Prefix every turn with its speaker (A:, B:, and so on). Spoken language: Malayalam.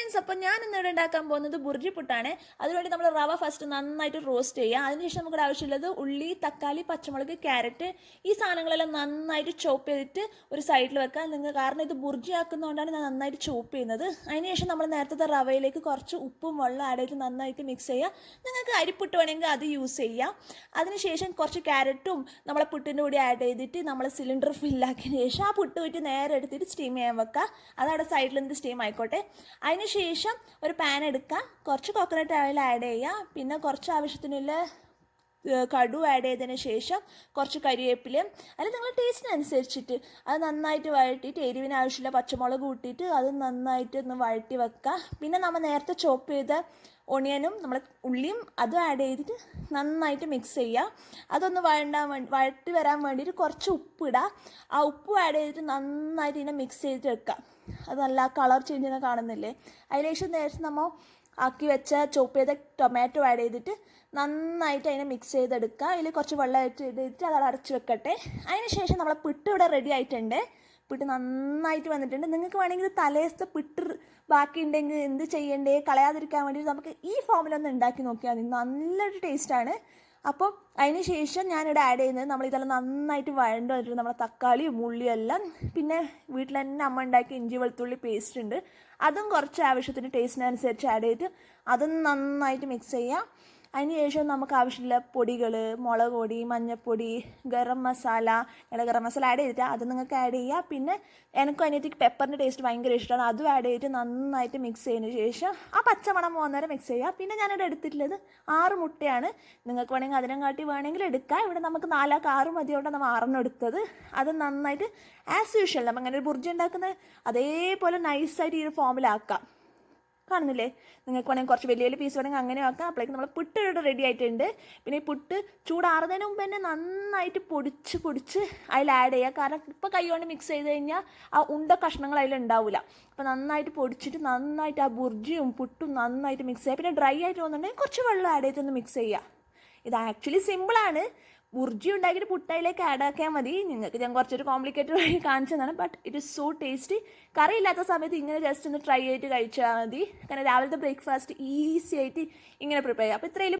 A: ഫ്രണ്ട്സ്, അപ്പോൾ ഞാൻ ഇന്നിവിടെ ഉണ്ടാക്കാൻ പോകുന്നത് ബുർജി പുട്ടാണ്. അതിനുവേണ്ടി നമ്മൾ റവ ഫസ്റ്റ് നന്നായിട്ട് റോസ്റ്റ് ചെയ്യുക. അതിനുശേഷം നമുക്ക് ആവശ്യമുള്ളത് ഉള്ളി, തക്കാളി, പച്ചമുളക്, ക്യാരറ്റ്, ഈ സാധനങ്ങളെല്ലാം നന്നായിട്ട് ചോപ്പ് ചെയ്തിട്ട് ഒരു സൈഡിൽ വെക്കുക. കാരണം ഇത് ബുർജി ആക്കുന്നതുകൊണ്ടാണ് ഞാൻ നന്നായിട്ട് ചോപ്പ് ചെയ്യുന്നത്. അതിനുശേഷം നമ്മൾ നേരത്തെ റവയിലേക്ക് കുറച്ച് ഉപ്പും വെള്ളം ആഡ് ചെയ്ത് നന്നായിട്ട് മിക്സ് ചെയ്യുക. നിങ്ങൾക്ക് അരിപ്പുട്ട് വേണമെങ്കിൽ അത് യൂസ് ചെയ്യാം. അതിനുശേഷം കുറച്ച് ക്യാരറ്റും നമ്മളെ പുട്ടിൻ്റെ കൂടി ആഡ് ചെയ്തിട്ട് നമ്മൾ സിലിണ്ടർ ഫില്ലാക്കിയതിന് ശേഷം ആ പുട്ട് വിട്ട് നേരെ എടുത്തിട്ട് സ്റ്റീം ചെയ്യാൻ വെക്കുക. അതവിടെ സൈഡിൽ നിന്ന് സ്റ്റീം ആയിക്കോട്ടെ. അതിനുശേഷം ഒരു പാൻ എടുക്കുക, കുറച്ച് കോക്കനട്ട് ഓയിൽ ആഡ് ചെയ്യുക, പിന്നെ കുറച്ച് ആവശ്യത്തിനുള്ള കടു ആഡ് ചെയ്തതിന് ശേഷം കുറച്ച് കരിവേപ്പിലയും അല്ലെങ്കിൽ നിങ്ങളുടെ ടേസ്റ്റിനനുസരിച്ചിട്ട് അത് നന്നായിട്ട് വഴറ്റിയിട്ട് എരിവിന് ആവശ്യമില്ല പച്ചമുളക് കൂട്ടിയിട്ട് അത് നന്നായിട്ട് ഒന്ന് വഴറ്റി വെക്കുക. പിന്നെ നമ്മൾ നേരത്തെ ചോപ്പ് ചെയ്ത ഒണിയനും നമ്മൾ ഉള്ളിയും അതും ആഡ് ചെയ്തിട്ട് നന്നായിട്ട് മിക്സ് ചെയ്യുക. അതൊന്ന് വഴറ്റി വരാൻ വേണ്ടിയിട്ട് കുറച്ച് ഉപ്പിടുക. ആ ഉപ്പ് ആഡ് ചെയ്തിട്ട് നന്നായിട്ട് ഇതിനെ മിക്സ് ചെയ്തിട്ട് വെക്കുക. അത് നല്ല കളർ ചേഞ്ച് ചെയ്യുന്ന കാണുന്നില്ലേ. അതിലേക്ക് നേരത്തെ നമ്മൾ ആക്കി വെച്ച ചോപ്പ് ചെയ്ത ടൊമാറ്റോ ആഡ് ചെയ്തിട്ട് നന്നായിട്ട് അതിനെ മിക്സ് ചെയ്തെടുക്കുക. അതിൽ കുറച്ച് വെള്ളം ചെയ്തിട്ട് അത് അടച്ച് വെക്കട്ടെ. അതിന് ശേഷം നമ്മളെ പിട്ട് ഇവിടെ റെഡി ആയിട്ടുണ്ട്. പിട്ട് നന്നായിട്ട് വന്നിട്ടുണ്ട്. നിങ്ങൾക്ക് വേണമെങ്കിൽ തലേസത്തെ പിട്ട് ബാക്കി ഉണ്ടെങ്കിൽ എന്ത് ചെയ്യണ്ടേ കളയാതിരിക്കാൻ വേണ്ടി നമുക്ക് ഈ ഫോമിലൊന്ന് ഉണ്ടാക്കി നോക്കിയാൽ മതി. നല്ലൊരു ടേസ്റ്റാണ്. അപ്പോൾ അതിന് ശേഷം ഞാനിവിടെ ആഡ് ചെയ്യുന്നത് നമ്മളിതെല്ലാം നന്നായിട്ട് വഴണ്ട് വന്നിട്ട് നമ്മളെ തക്കാളിയും ഉള്ളിയും എല്ലാം, പിന്നെ വീട്ടിൽ തന്നെ അമ്മ ഉണ്ടാക്കിയ ഇഞ്ചി വെളുത്തുള്ളി പേസ്റ്റ് ഉണ്ട്, അതും കുറച്ച് ആവശ്യത്തിന് ടേസ്റ്റിനനുസരിച്ച് ആഡ് ചെയ്തിട്ട് അതും നന്നായിട്ട് മിക്സ് ചെയ്യാം. അതിന് ശേഷം നമുക്ക് ആവശ്യമുള്ള പൊടികൾ, മുളക് പൊടി, മഞ്ഞൾപ്പൊടി, ഗരം മസാല ആഡ് ചെയ്തിട്ട് അത് നിങ്ങൾക്ക് ആഡ് ചെയ്യുക. പിന്നെ എനിക്കും അതിനകത്തേക്ക് പെപ്പറിൻ്റെ ടേസ്റ്റ് ഭയങ്കര ഇഷ്ടമാണ്, അതും ആഡ് ചെയ്തിട്ട് നന്നായിട്ട് മിക്സ് ചെയ്തതിന് ശേഷം ആ പച്ചമണം പോകുന്നവരെ മിക്സ് ചെയ്യുക. പിന്നെ ഞാനിവിടെ എടുത്തിട്ടുള്ളത് 6 മുട്ടയാണ്. നിങ്ങൾക്ക് വേണമെങ്കിൽ അതിനെക്കാട്ടി വേണമെങ്കിൽ എടുക്കാം. ഇവിടെ നമുക്ക് 4-6 മതിയോണ്ട് നമ്മൾ 6 എടുത്തത്. അത് നന്നായിട്ട് ആസ് യൂഷ്വൽ നമ്മൾ അങ്ങനെ ഒരു ബുർജി ഉണ്ടാക്കുന്നത് അതേപോലെ നൈസായിട്ട് ഈ ഒരു ഫോമിലാക്കാം. കാണുന്നില്ലേ. നിങ്ങൾക്ക് വേണമെങ്കിൽ കുറച്ച് വലിയ വലിയ പീസ് വേണമെങ്കിൽ അങ്ങനെ ആക്കാം. അപ്പോഴേക്കും നമ്മൾ പുട്ട് ഇവിടെ റെഡി ആയിട്ടുണ്ട്. പിന്നെ ഈ പുട്ട് ചൂടാറുന്നതിന് മുമ്പ് തന്നെ നന്നായിട്ട് പൊടിച്ച് അതിൽ ആഡ് ചെയ്യുക. കാരണം ഇപ്പോൾ കൈ കൊണ്ട് മിക്സ് ചെയ്ത് കഴിഞ്ഞാൽ ആ ഉണ്ട കഷ്ണങ്ങൾ അതിലുണ്ടാവില്ല. അപ്പോൾ നന്നായിട്ട് പൊടിച്ചിട്ട് നന്നായിട്ട് ആ ബുർജിയും പുട്ടും നന്നായിട്ട് മിക്സ് ചെയ്യുക. പിന്നെ ഡ്രൈ ആയിട്ട് തോന്നുന്നുണ്ടെങ്കിൽ കുറച്ച് വെള്ളം ആഡ് ചെയ്തൊന്ന് മിക്സ് ചെയ്യുക. ഇത് ആക്ച്വലി സിമ്പിളാണ്. ബുർജി ഉണ്ടാക്കിയിട്ട് പുട്ടയിലേക്ക് ആഡ് ആക്കിയാൽ മതി. നിങ്ങൾക്ക് ഞാൻ കുറച്ചൊരു കോംപ്ലിക്കേറ്റഡ് വഴി കാണിച്ചതാണ്. But it is so tasty. കറിയില്ലാത്ത സമയത്ത് ഇങ്ങനെ ജസ്റ്റ് ഒന്ന് ട്രൈ ചെയ്തിട്ട് കഴിച്ചാൽ മതി. കാരണം രാവിലത്തെ ബ്രേക്ക്ഫാസ്റ്റ് ഈസി ആയിട്ട് ഇങ്ങനെ പ്രിപ്പയർ ചെയ്യാം. അപ്പോൾ ഇത്രയും